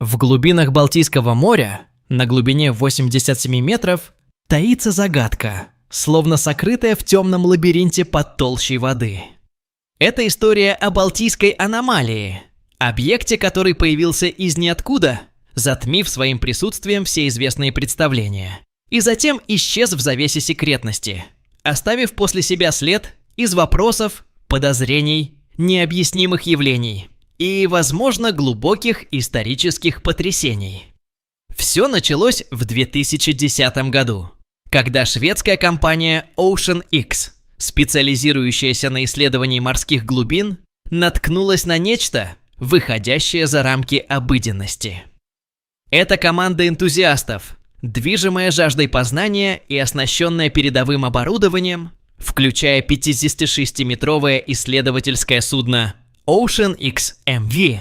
В глубинах Балтийского моря, на глубине 87 метров, таится загадка, словно сокрытая в темном лабиринте под толщей воды. Это история о Балтийской аномалии, объекте, который появился из ниоткуда, затмив своим присутствием все известные представления, и затем исчез в завесе секретности, оставив после себя след из вопросов, подозрений, необъяснимых явлений и, возможно, глубоких исторических потрясений. Все началось в 2010 году, когда шведская компания Ocean X, специализирующаяся на исследовании морских глубин, наткнулась на нечто, выходящее за рамки обыденности. Это команда энтузиастов, движимая жаждой познания и оснащенная передовым оборудованием, включая 56-метровое исследовательское судно Ocean X MV,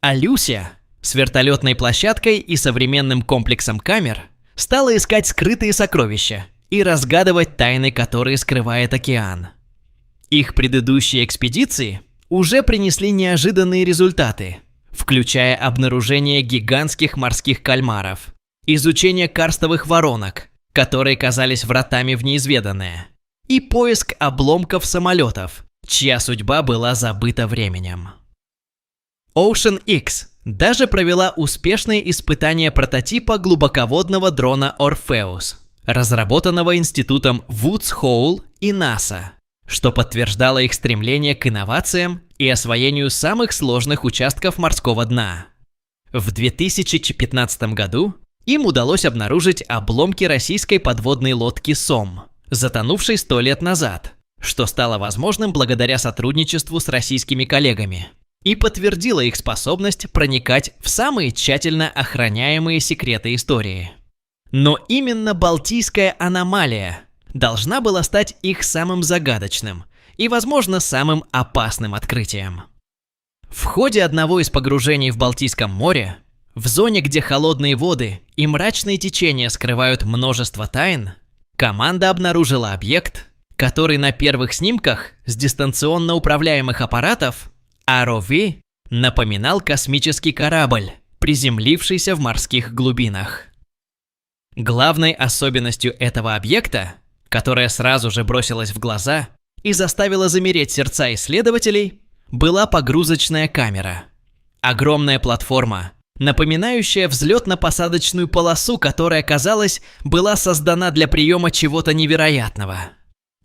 а Люся с вертолетной площадкой и современным комплексом камер стала искать скрытые сокровища и разгадывать тайны, которые скрывает океан. Их предыдущие экспедиции уже принесли неожиданные результаты, включая обнаружение гигантских морских кальмаров, изучение карстовых воронок, которые казались вратами в неизведанное, и поиск обломков самолетов, чья судьба была забыта временем. Ocean X даже провела успешные испытания прототипа глубоководного дрона Orpheus, разработанного институтом Woods Hole и НАСА, что подтверждало их стремление к инновациям и освоению самых сложных участков морского дна. В 2015 году им удалось обнаружить обломки российской подводной лодки «Сом», затонувшей 100 лет назад, что стало возможным благодаря сотрудничеству с российскими коллегами и подтвердило их способность проникать в самые тщательно охраняемые секреты истории. Но именно Балтийская аномалия должна была стать их самым загадочным и, возможно, самым опасным открытием. В ходе одного из погружений в Балтийском море, в зоне, где холодные воды и мрачные течения скрывают множество тайн, команда обнаружила объект, который на первых снимках с дистанционно управляемых аппаратов ROV напоминал космический корабль, приземлившийся в морских глубинах. Главной особенностью этого объекта, которая сразу же бросилась в глаза и заставила замереть сердца исследователей, была погрузочная камера. Огромная платформа, напоминающая взлетно-посадочную полосу, которая, казалось, была создана для приема чего-то невероятного.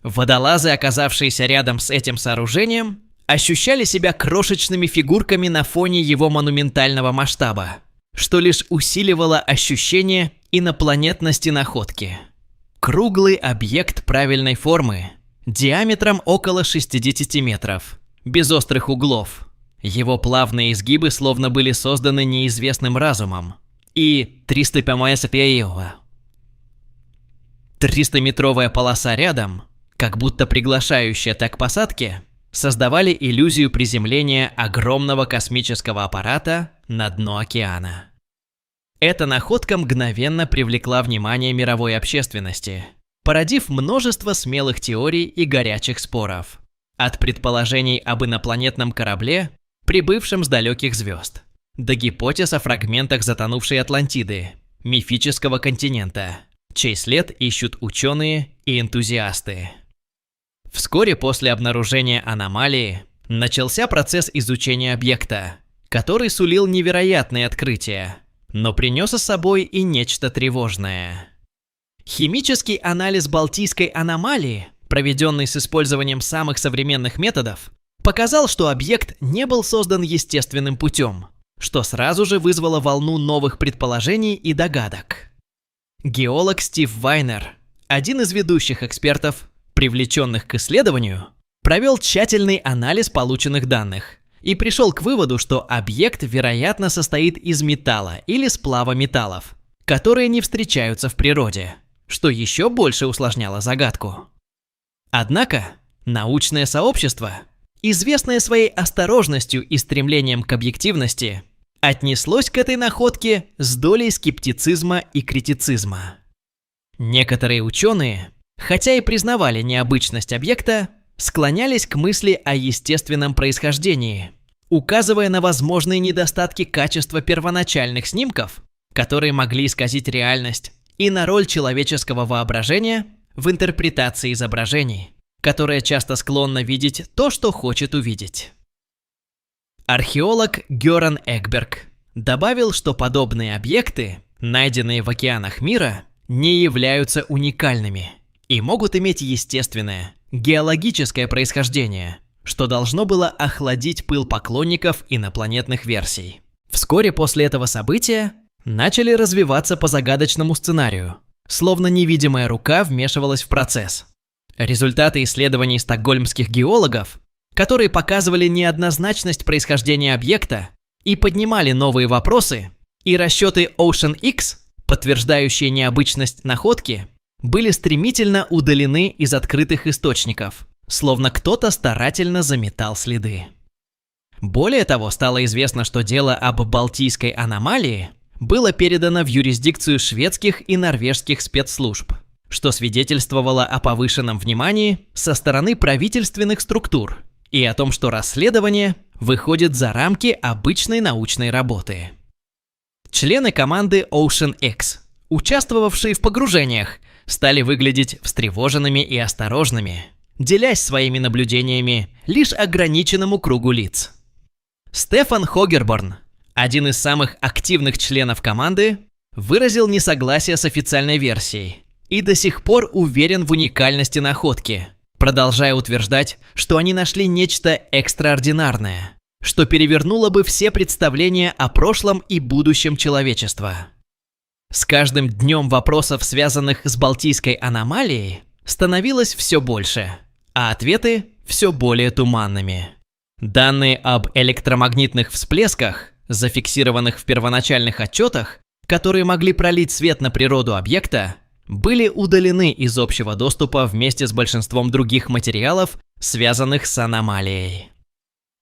Водолазы, оказавшиеся рядом с этим сооружением, ощущали себя крошечными фигурками на фоне его монументального масштаба, что лишь усиливало ощущение инопланетности находки. Круглый объект правильной формы, диаметром около 60 метров, без острых углов. Его плавные изгибы словно были созданы неизвестным разумом. И 300-метровая полоса рядом, как будто приглашающая так к посадке, создавали иллюзию приземления огромного космического аппарата на дно океана. Эта находка мгновенно привлекла внимание мировой общественности, породив множество смелых теорий и горячих споров. От предположений об инопланетном корабле, прибывшем с далеких звезд, до гипотез о фрагментах затонувшей Атлантиды, мифического континента, чей след ищут ученые и энтузиасты. Вскоре после обнаружения аномалии начался процесс изучения объекта, который сулил невероятные открытия, но принес с собой и нечто тревожное. Химический анализ Балтийской аномалии, проведенный с использованием самых современных методов, показал, что объект не был создан естественным путем, что сразу же вызвало волну новых предположений и догадок. Геолог Стив Вайнер, один из ведущих экспертов, привлеченных к исследованию, провел тщательный анализ полученных данных и пришел к выводу, что объект, вероятно, состоит из металла или сплава металлов, которые не встречаются в природе, что еще больше усложняло загадку. Однако научное сообщество, известное своей осторожностью и стремлением к объективности, отнеслось к этой находке с долей скептицизма и критицизма. Некоторые ученые, хотя и признавали необычность объекта, склонялись к мысли о естественном происхождении, указывая на возможные недостатки качества первоначальных снимков, которые могли исказить реальность, и на роль человеческого воображения в интерпретации изображений, которое часто склонно видеть то, что хочет увидеть. Археолог Гёран Экберг добавил, что подобные объекты, найденные в океанах мира, не являются уникальными и могут иметь естественное, геологическое происхождение, что должно было охладить пыл поклонников инопланетных версий. Вскоре после этого события начали развиваться по загадочному сценарию, словно невидимая рука вмешивалась в процесс. Результаты исследований стокгольмских геологов, которые показывали неоднозначность происхождения объекта и поднимали новые вопросы, и расчеты Ocean X, подтверждающие необычность находки, были стремительно удалены из открытых источников, словно кто-то старательно заметал следы. Более того, стало известно, что дело об Балтийской аномалии было передано в юрисдикцию шведских и норвежских спецслужб, что свидетельствовало о повышенном внимании со стороны правительственных структур и о том, что расследование выходит за рамки обычной научной работы. Члены команды Ocean X, участвовавшие в погружениях, стали выглядеть встревоженными и осторожными, делясь своими наблюдениями лишь ограниченному кругу лиц. Стефан Хогерборн, один из самых активных членов команды, выразил несогласие с официальной версией и до сих пор уверен в уникальности находки, продолжая утверждать, что они нашли нечто экстраординарное, что перевернуло бы все представления о прошлом и будущем человечества. С каждым днем вопросов, связанных с Балтийской аномалией, становилось все больше, а ответы все более туманными. Данные об электромагнитных всплесках, зафиксированных в первоначальных отчетах, которые могли пролить свет на природу объекта, были удалены из общего доступа вместе с большинством других материалов, связанных с аномалией.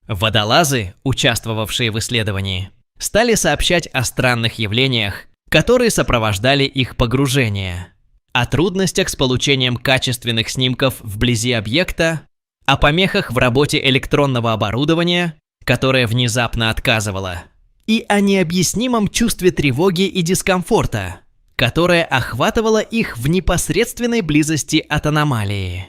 Водолазы, участвовавшие в исследовании, стали сообщать о странных явлениях, которые сопровождали их погружение, о трудностях с получением качественных снимков вблизи объекта, о помехах в работе электронного оборудования, которое внезапно отказывало, и о необъяснимом чувстве тревоги и дискомфорта, которое охватывало их в непосредственной близости от аномалии.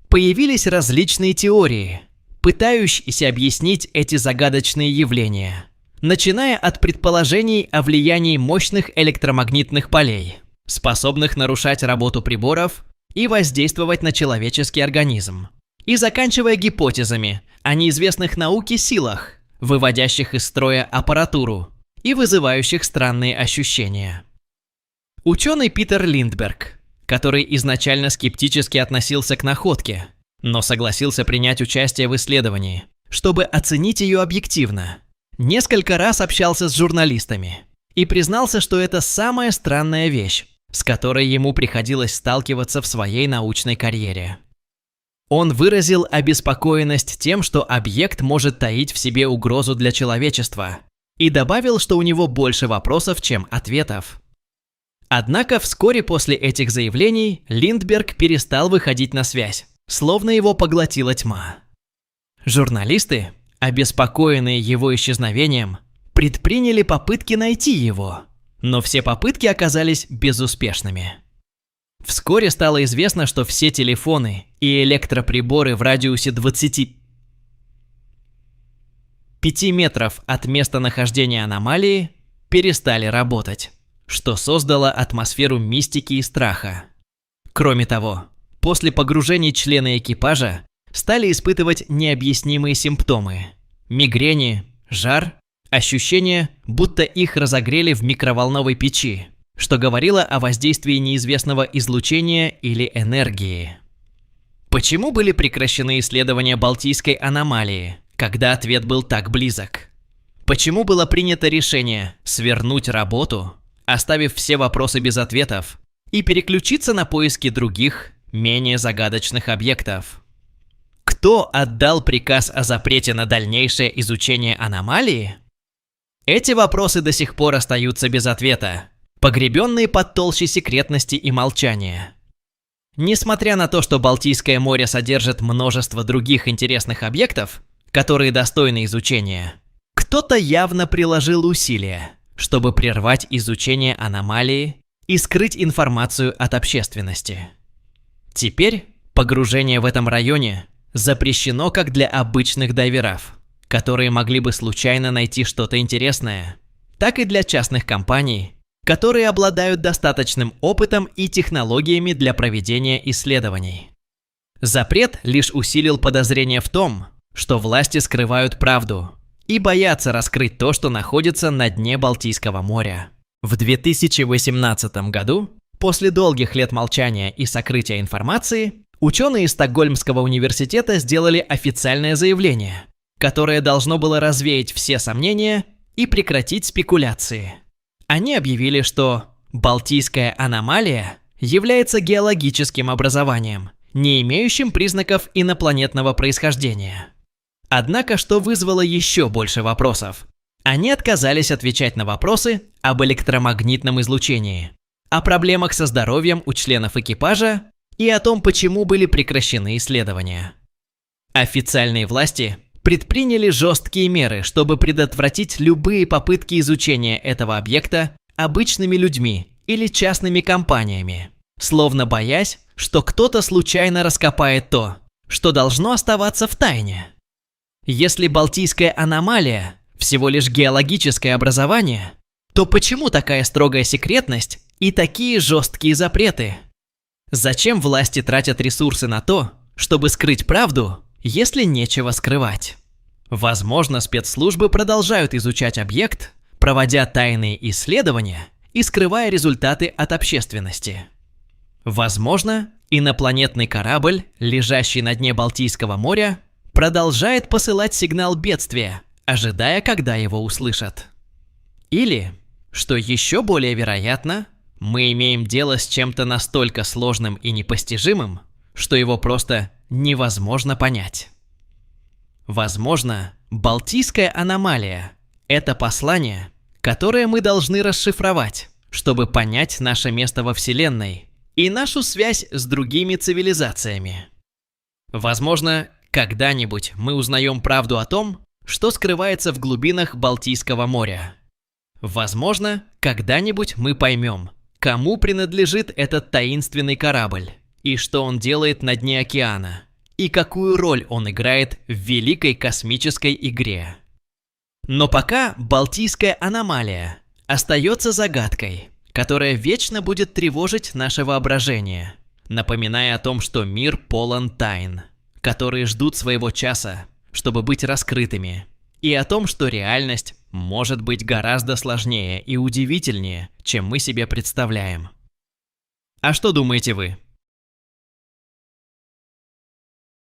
Появились различные теории, пытающиеся объяснить эти загадочные явления, начиная от предположений о влиянии мощных электромагнитных полей, способных нарушать работу приборов и воздействовать на человеческий организм, и заканчивая гипотезами о неизвестных науке силах, выводящих из строя аппаратуру и вызывающих странные ощущения. Ученый Питер Линдберг, который изначально скептически относился к находке, но согласился принять участие в исследовании, чтобы оценить ее объективно, несколько раз общался с журналистами и признался, что это самая странная вещь, с которой ему приходилось сталкиваться в своей научной карьере. Он выразил обеспокоенность тем, что объект может таить в себе угрозу для человечества, и добавил, что у него больше вопросов, чем ответов. Однако вскоре после этих заявлений Линдберг перестал выходить на связь, словно его поглотила тьма. Журналисты, обеспокоенные его исчезновением, предприняли попытки найти его, но все попытки оказались безуспешными. Вскоре стало известно, что все телефоны и электроприборы в радиусе 25 метров от местонахождения аномалии перестали работать, что создало атмосферу мистики и страха. Кроме того, после погружений члены экипажа стали испытывать необъяснимые симптомы – мигрени, жар, ощущение, будто их разогрели в микроволновой печи, что говорило о воздействии неизвестного излучения или энергии. Почему были прекращены исследования Балтийской аномалии, когда ответ был так близок? Почему было принято решение свернуть работу, оставив все вопросы без ответов, и переключиться на поиски других, менее загадочных объектов? Кто отдал приказ о запрете на дальнейшее изучение аномалии? Эти вопросы до сих пор остаются без ответа, погребенные под толщей секретности и молчания. Несмотря на то, что Балтийское море содержит множество других интересных объектов, которые достойны изучения. Кто-то явно приложил усилия, чтобы прервать изучение аномалии и скрыть информацию от общественности. Теперь погружение в этом районе запрещено как для обычных дайверов, которые могли бы случайно найти что-то интересное, так и для частных компаний, которые обладают достаточным опытом и технологиями для проведения исследований. Запрет лишь усилил подозрение в том, что власти скрывают правду и боятся раскрыть то, что находится на дне Балтийского моря. В 2018 году, после долгих лет молчания и сокрытия информации, ученые из Стокгольмского университета сделали официальное заявление, которое должно было развеять все сомнения и прекратить спекуляции. Они объявили, что Балтийская аномалия является геологическим образованием, не имеющим признаков инопланетного происхождения. Однако, что вызвало еще больше вопросов, они отказались отвечать на вопросы об электромагнитном излучении, о проблемах со здоровьем у членов экипажа и о том, почему были прекращены исследования. Официальные власти предприняли жесткие меры, чтобы предотвратить любые попытки изучения этого объекта обычными людьми или частными компаниями, словно боясь, что кто-то случайно раскопает то, что должно оставаться в тайне. Если Балтийская аномалия всего лишь геологическое образование, то почему такая строгая секретность и такие жесткие запреты? Зачем власти тратят ресурсы на то, чтобы скрыть правду, если нечего скрывать? Возможно, спецслужбы продолжают изучать объект, проводя тайные исследования и скрывая результаты от общественности. Возможно, инопланетный корабль, лежащий на дне Балтийского моря, продолжает посылать сигнал бедствия, ожидая, когда его услышат. Или, что еще более вероятно, мы имеем дело с чем-то настолько сложным и непостижимым, что его просто невозможно понять. Возможно, Балтийская аномалия – это послание, которое мы должны расшифровать, чтобы понять наше место во Вселенной и нашу связь с другими цивилизациями. Возможно, когда-нибудь мы узнаем правду о том, что скрывается в глубинах Балтийского моря. Возможно, когда-нибудь мы поймем, кому принадлежит этот таинственный корабль, и что он делает на дне океана, и какую роль он играет в великой космической игре. Но пока Балтийская аномалия остается загадкой, которая вечно будет тревожить наше воображение, напоминая о том, что мир полон тайн, которые ждут своего часа, чтобы быть раскрытыми, и о том, что реальность может быть гораздо сложнее и удивительнее, чем мы себе представляем. А что думаете вы?